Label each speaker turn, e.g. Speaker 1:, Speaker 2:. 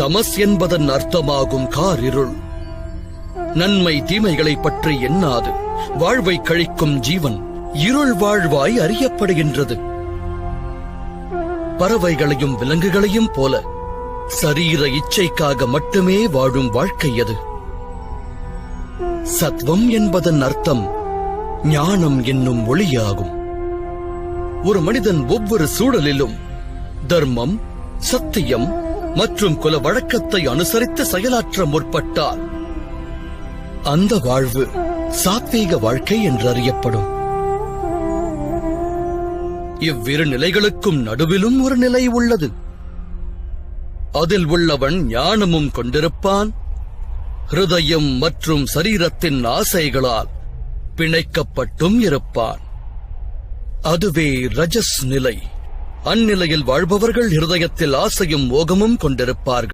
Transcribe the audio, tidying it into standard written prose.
Speaker 1: தமஸ் என்பதன் அர்த்தமாகும் காரிருள். நன்மை தீமைகளை பற்றி எண்ணாது வாழ்வை கழிக்கும் ஜீவன் இருள் வாழ்வாய் அறியப்படுகின்றது. பறவைகளையும் விலங்குகளையும் போல சரீர இச்சைக்காக மட்டுமே வாழும் வாழ்க்கை அது. சத்வம் என்பதன் அர்த்தம் ஞானம் என்னும் ஒளியாகும். ஒரு மனிதன் ஒவ்வொரு சூழலிலும் தர்மம், சத்தியம் மற்றும் குல வழக்கத்தை அனுசரித்து செயலாற்ற முற்பட்டால் அந்த வாழ்வு சாத்வீக வாழ்க்கை என்று அறியப்படும். இவ்விரு நிலைகளுக்கும் நடுவிலும் ஒரு நிலை உள்ளது. அதில் உள்ளவன் ஞானமும் கொண்டிருப்பான், ஹிருதயம் மற்றும் சரீரத்தின் ஆசைகளால் பிணைக்கப்பட்டும் இருப்பான். அதுவே ரஜஸ் நிலை. அந்நிலையில் வாழ்பவர்கள் ஹிருதயத்தில் ஆசையும் மோகமும் கொண்டிருப்பார்கள்.